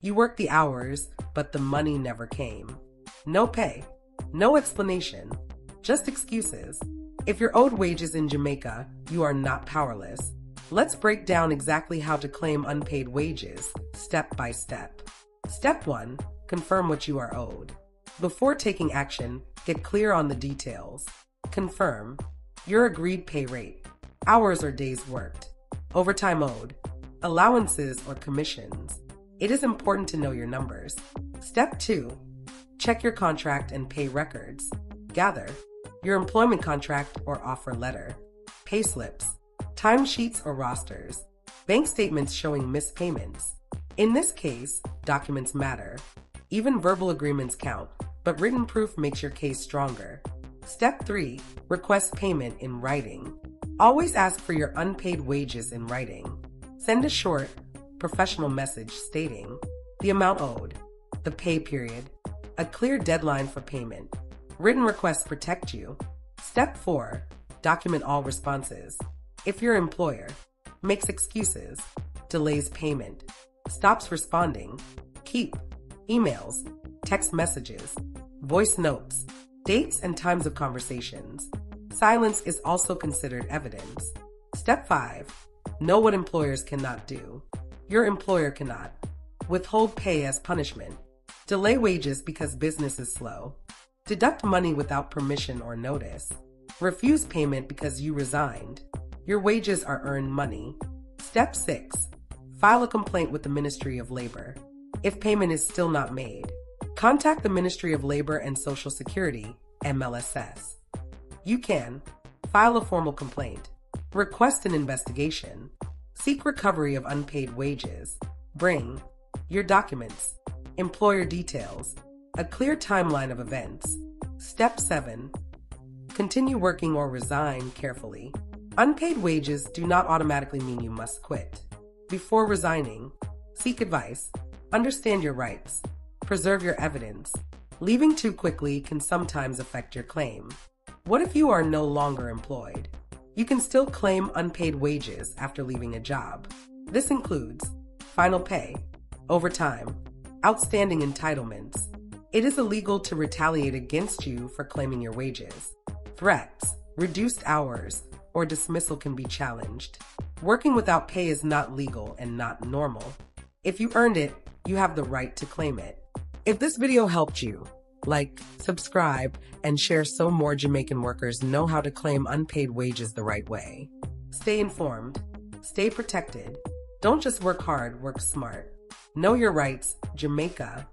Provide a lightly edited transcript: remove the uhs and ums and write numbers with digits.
You worked the hours, but the money never came. No pay, no explanation, just excuses. If you're owed wages in Jamaica, you are not powerless. Let's break down exactly how to claim unpaid wages, step by step. Step 1. Confirm what you are owed. Before taking action, get clear on the details. Confirm your agreed pay rate, hours or days worked, overtime owed, allowances or commissions. It is important to know your numbers. Step 2. Check your contract and pay records. Gather your employment contract or offer letter, pay slips, timesheets or rosters, bank statements showing missed payments. In this case, documents matter. Even verbal agreements count, but written proof makes your case stronger. Step 3. Request payment in writing. Always ask for your unpaid wages in writing. Send a short, professional message stating the amount owed, the pay period, a clear deadline for payment. Written requests protect you. Step 4. Document all responses. If your employer makes excuses, delays payment, stops responding, keep emails, text messages, voice notes, dates and times of conversations. Silence is also considered evidence. Step 5. Know what employers cannot do. Your employer cannot withhold pay as punishment, delay wages because business is slow, deduct money without permission or notice, refuse payment because you resigned. Your wages are earned money. Step 6. File a complaint with the Ministry of Labor. If payment is still not made, contact the Ministry of Labor and Social Security, MLSS. You can file a formal complaint, request an investigation, seek recovery of unpaid wages, bring your documents, employer details, a clear timeline of events. Step 7. Continue working or resign carefully. Unpaid wages do not automatically mean you must quit. Before resigning, seek advice, understand your rights, preserve your evidence. Leaving too quickly can sometimes affect your claim. What if you are no longer employed? You can still claim unpaid wages after leaving a job. This includes final pay, overtime, outstanding entitlements. It is illegal to retaliate against you for claiming your wages. Threats, reduced hours, or dismissal can be challenged. Working without pay is not legal and not normal. If you earned it, you have the right to claim it. If this video helped you, like, subscribe, and share so more Jamaican workers know how to claim unpaid wages the right way. Stay informed, stay protected. Don't just work hard, work smart. Know your rights, Jamaica.